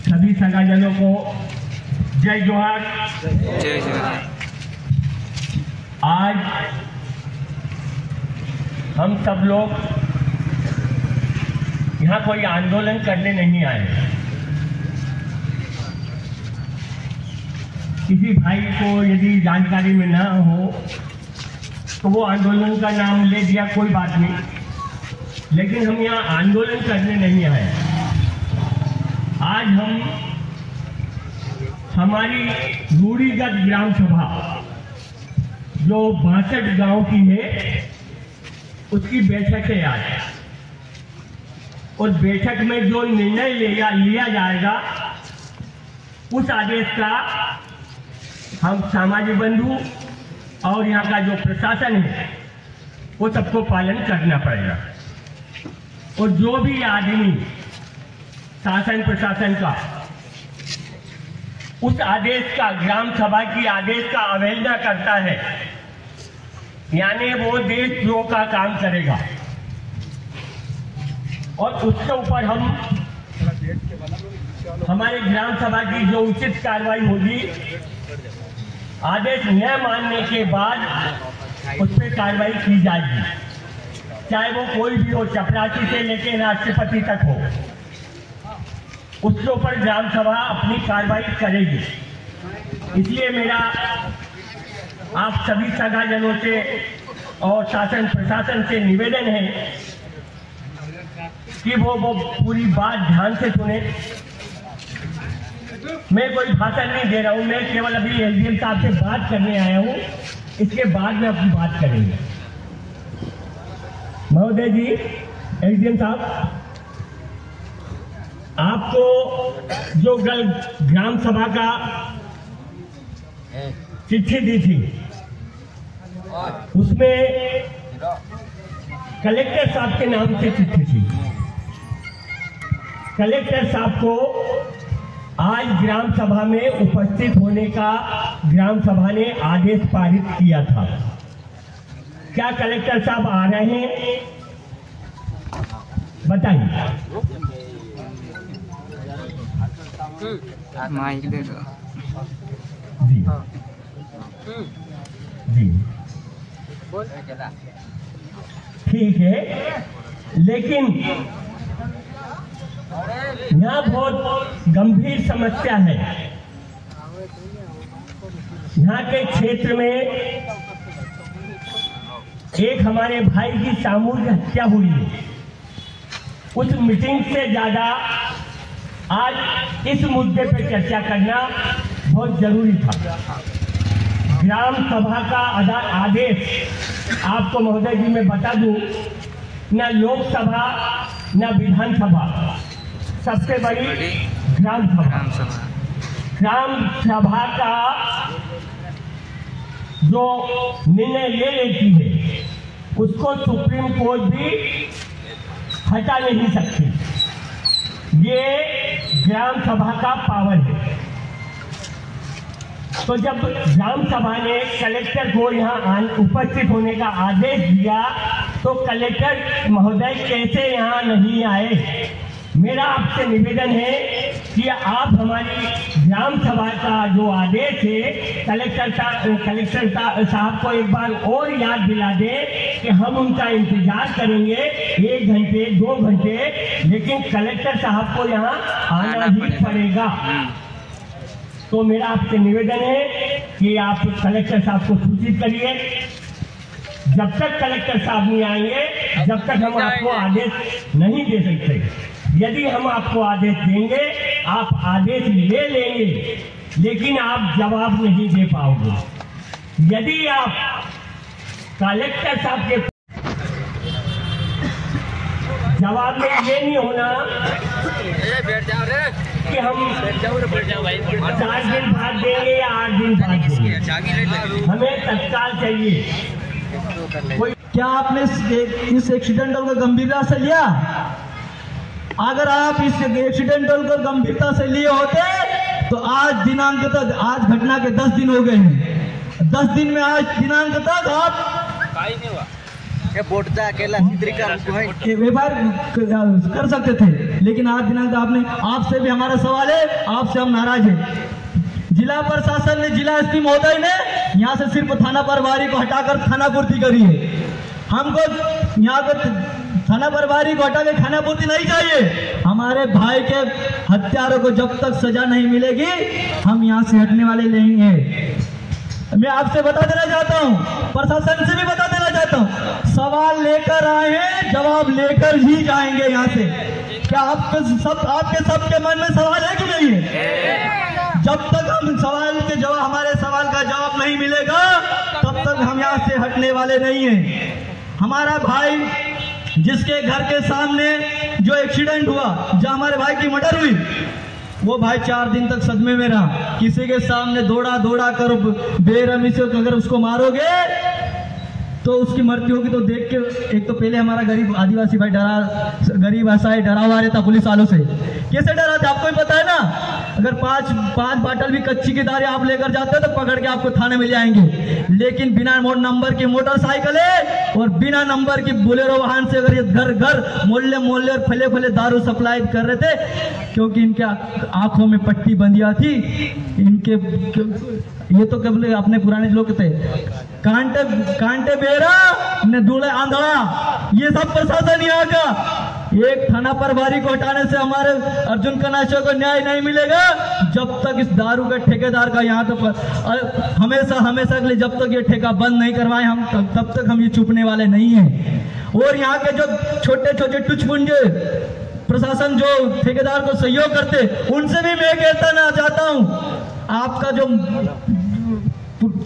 सभी सगाजनों को जय जोहार। जय जोहार। आज हम सब लोग यहाँ कोई आंदोलन करने नहीं आए। किसी भाई को यदि जानकारी में ना हो तो वो आंदोलन का नाम ले दिया, कोई बात नहीं, लेकिन हम यहाँ आंदोलन करने नहीं आए। आज हम हमारी रूढ़िगत ग्राम सभा जो 62 गांव की है उसकी बैठक है आज। और बैठक में जो निर्णय लिया जाएगा उस आदेश का हम सामाजिक बंधु और यहाँ का जो प्रशासन है वो सबको पालन करना पड़ेगा। और जो भी आदमी शासन प्रशासन का उस आदेश का, ग्राम सभा की आदेश का अवहेलना करता है, यानी वो देशद्रोह का काम करेगा। और उसके ऊपर हम हमारे ग्राम सभा की जो उचित कार्रवाई होगी, आदेश न मानने के बाद उस पर कार्रवाई की जाएगी, चाहे वो कोई भी हो, चपरासी से लेकर राष्ट्रपति तक हो, उसके ऊपर ग्राम सभा अपनी कार्रवाई करेगी। इसलिए मेरा आप सभी सगाजनों से और शासन प्रशासन से निवेदन है कि वो पूरी बात ध्यान से सुने। मैं कोई भाषण नहीं दे रहा हूं, मैं केवल अभी एसडीएम साहब से बात करने आया हूं, इसके बाद में अपनी बात करेंगे। महोदय जी, एसडीएम साहब, आपको जो कल ग्राम सभा का चिट्ठी दी थी उसमें कलेक्टर साहब के नाम से चिट्ठी थी। कलेक्टर साहब को आज ग्राम सभा में उपस्थित होने का ग्राम सभा ने आदेश पारित किया था। क्या कलेक्टर साहब आ रहे हैं? बताइए। माइक दे दो। जी जी ठीक है, लेकिन यहाँ बहुत गंभीर समस्या है। यहाँ के क्षेत्र में एक हमारे भाई की सामूहिक हत्या हुई है। उस मीटिंग से ज्यादा आज इस मुद्दे पर चर्चा करना बहुत जरूरी था। ग्राम सभा का आदेश आपको महोदय जी मैं बता दूं, न लोकसभा न विधानसभा, सबसे बड़ी ग्राम सभा। ग्राम सभा का जो निर्णय ले लेती है उसको सुप्रीम कोर्ट भी हटा नहीं सकती। ये ग्राम सभा का पावर है। तो जब ग्राम सभा ने कलेक्टर को यहाँ उपस्थित होने का आदेश दिया तो कलेक्टर महोदय कैसे यहाँ नहीं आए? मेरा आपसे निवेदन है कि आप हमारी ग्राम सभा का जो आदेश है कलेक्टर साहब को एक बार और याद दिला दें कि हम उनका इंतजार करेंगे 1 घंटे 2 घंटे, लेकिन कलेक्टर साहब को यहाँ आना ही पड़ेगा। तो मेरा आपसे निवेदन है कि आप कलेक्टर साहब को सूचित करिए। जब तक कलेक्टर साहब नहीं आएंगे जब तक हम आपको आदेश नहीं दे सकते। यदि हम आपको आदेश देंगे आप आदेश ले लेंगे, लेकिन आप जवाब नहीं दे पाओगे। यदि आप कलेक्टर साहब के जवाब में ये नहीं होना कि हम 4 दिन बाद देंगे या 8 दिन बाद देंगे, हमें तत्काल चाहिए। क्या आपने इस एक्सीडेंटल को गंभीरता से लिया? अगर आप इस एक्सीडेंटल को गंभीरता से लिए होते तो आज दिनांक तक, आज घटना के 10 दिन हो गए हैं, 10 दिन में आज दिनांक तक आप अकेला व्यापार कर सकते थे, लेकिन आज दिनांक आपने, आपसे भी हमारा सवाल है, आपसे हम नाराज हैं। जिला प्रशासन ने, जिला एसपी महोदय ने यहाँ से सिर्फ थाना प्रभारी को हटाकर थाना पूर्ति करी है। हमको यहाँ पर थाना प्रभारी को हटा के खाना पूर्ति नहीं चाहिए। हमारे भाई के हत्यारों को जब तक सजा नहीं मिलेगी हम यहाँ से हटने वाले नहीं हैं। मैं आपसे बता देना चाहता हूँ, प्रशासन से भी बता देना चाहता हूँ, सवाल लेकर आए हैं, जवाब लेकर ही जाएंगे यहाँ से। क्या आपके सबके मन में सवाल है कि नहीं है? जब तक हम सवाल के जवाब, हमारे सवाल का जवाब नहीं मिलेगा तब तक हम यहाँ से हटने वाले नहीं हैं। हमारा भाई जिसके घर के सामने जो एक्सीडेंट हुआ, जहां हमारे भाई की मर्डर हुई, वो भाई 4 दिन तक सदमे में रहा। किसी के सामने दौड़ा दौड़ा कर बेरहमी से अगर उसको मारोगे तो उसकी मृत्यु होगी। तो देख के एक तो पहले हमारा गरीब आदिवासी भाई गरीब असहाय डरा हुआ रहता पुलिस वालों से। कैसे डरा था आपको ही पता है ना। अगर पांच बाटल भी कच्ची की दारें आप लेकर जाते तो पकड़ के आपको थाने में ले आएंगे, लेकिन बिना नंबर की मोटरसाइकिल और बिना नंबर की बोलेरो वाहन से अगर ये घर घर मोहल्ले मोहल्ले और फले फले दारू सप्लाई कर रहे थे, क्योंकि इनके आंखों में पट्टी बंधिया थी। इनके ये तो कबले अपने पुराने लोग थे, कांटे बेरा ने दूल्हे आंधड़ा, ये सब प्रशासन यहाँ का। एक थाना प्रभारी को हटाने से हमारे अर्जुन कनाशा को न्याय नहीं मिलेगा जब तक इस दारू के ठेकेदार का यहाँ तो हमेशा के लिए जब तक ये ठेका बंद नहीं करवाए हम तब तक हम ये चुपने वाले नहीं हैं। और यहाँ के जो छोटे छोटे टुचपुंजे प्रशासन जो ठेकेदार को सहयोग करते, उनसे भी मैं कहता ना चाहता हूँ, आपका जो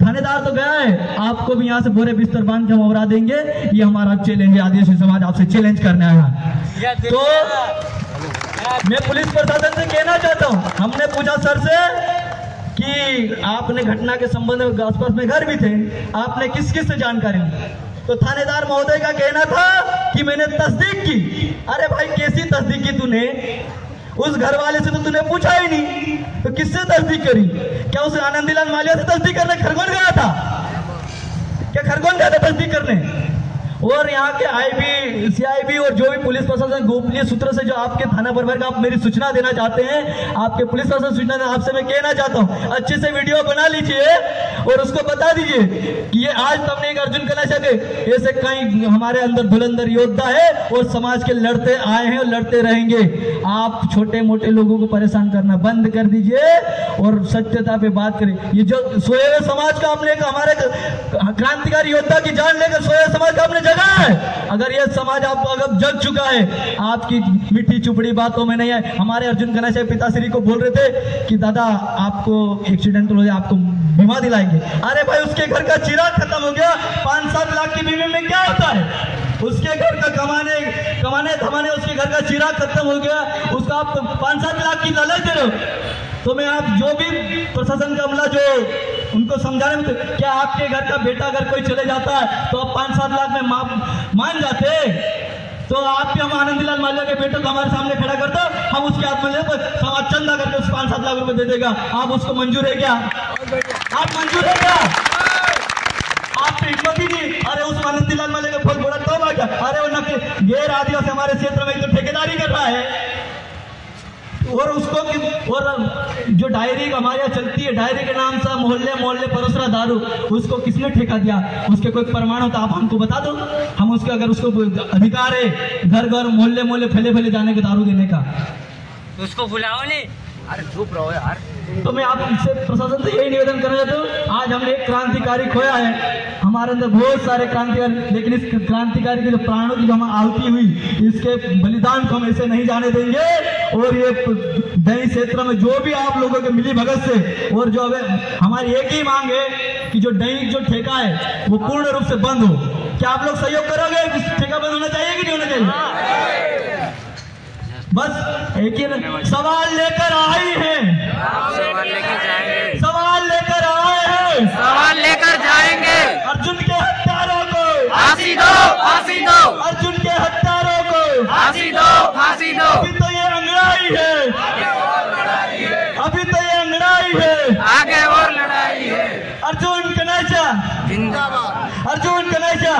थानेदार तो गया है, आपको भी यहाँ से बोरे बिस्तर बांध के हम उड़ा देंगे। ये हमारा चैलेंज है, आदिवासी समाज आपसे चैलेंज करने आया। तो मैं पुलिस प्रशासन से कहना चाहता हूँ, हमने पूछा सर से कि आपने घटना के संबंध में आसपास में घर भी थे, आपने किस किस से जानकारी ली? तो थानेदार महोदय का कहना था कि मैंने तस्दीक की। अरे भाई कैसी तस्दीक की तूने? उस घर वाले से तो तूने पूछा ही नहीं, तो किससे तस्दीक करी? क्या उस आनंदीलाल मालिया से तस्दीक करने खरगोन गया था? क्या खरगोन गया था तस्दीक करने? और यहाँ के आईबी, सीआईबी और जो भी पुलिस प्रशासन गोपनीय सूत्र से जो आपके थाना प्रभारी का आप मेरी सूचना देना चाहते हैं, आपके पुलिस प्रशासन सूचना देना, आपसे मैं कहना चाहता हूँ अच्छे से वीडियो बना लीजिए और उसको बता दीजिए कि ये आज तुमने एक अर्जुन कनाशा के ऐसे कई हमारे अंदर धुरंधर योद्धा है और समाज के लड़ते आए हैं और लड़ते रहेंगे। आप छोटे मोटे लोगों को परेशान करना बंद कर दीजिए और सत्यता पे बात करें। ये जो सोए हुए समाज का आपने हमारे क्रांतिकारी योद्धा की जान लेकर सोए हुए समाज का आपने जगा है। अगर ये समाज आप अगर जग चुका है, आपकी मिट्टी चुपड़ी बातों में नहीं है। हमारे अर्जुन कनाशा पिताश्री को बोल रहे थे कि दादा आपको एक्सीडेंट हो जाए, आपको बीमा दिलाएंगे। अरे भाई उसके घर का चिराग खत्म हो गया, 5-7 लाख की बीमे में क्या होता है? उसके घर का कमाने धमाने उसके घर का चिराग खत्म हो गया, उसका आप 5-7 लाख की लालच दे रहे हो। तो मैं आप जो भी प्रशासन का अमला जो उनको समझाने में, क्या आपके घर का बेटा अगर कोई चले जाता है तो आप 5-7 लाख में मान जाते? तो आप भी हम आनंदीलाल मालिया के बेटे को हमारे सामने खड़ा कर दो, हम उसके हाथ में समाज चंदा करके उस 5-7 लाख रुपए दे देगा। आप उसको मंजूर है क्या? आप मंजूर है क्या? आपकी हिम्मत ही नहीं। अरे उस आनंदीलाल मालिया का फल बोला तो क्या? अरे वो न गैर आदिवासी हमारे क्षेत्र में तो ठेकेदारी कर रहा है और उसको और जो डायरी हमारे यहाँ चलती है, डायरी के नाम से मोहल्ले मोहल्ले परोसरा दारू, उसको किसने ठेका दिया? उसके कोई प्रमाण हो तो आप हमको बता दो, हम उसके अगर उसको अधिकार है घर घर मोहल्ले मोहल्ले फैले फैले जाने के दारू देने का, उसको बुलाओ नहीं। अरे चुप रहो यार। तो मैं आपसे प्रशासन से यही निवेदन करना चाहता हूँ, आज हमने एक क्रांतिकारी खोया है। हमारे अंदर बहुत सारे क्रांतिकारी, लेकिन इस क्रांतिकारी के जो प्राणों की जो हम आहुति हुई, इसके बलिदान को हम ऐसे नहीं जाने देंगे। और ये दही क्षेत्र में जो भी आप लोगों के मिली भगत से, और जो हमारी एक ही मांग है कि जो दही जो ठेका है वो पूर्ण रूप से बंद हो। क्या आप लोग सहयोग करोगे? ठेका बंद होना चाहिए कि नहीं होना चाहिए? बस एक ही सवाल लेकर आए हैं, सवाल लेकर जाएंगे, सवाल लेकर आए हैं, सवाल लेकर जाएंगे। अर्जुन के हत्यारों को फांसी दो, फांसी दो, अर्जुन के हत्यारों को फांसी दो, फांसी दो। अभी तो ये अंगड़ाई है, अभी तो ये अंगड़ाई है, आगे और लड़ाई है। अर्जुन कनाशा जिंदाबाद, अर्जुन कनाशा।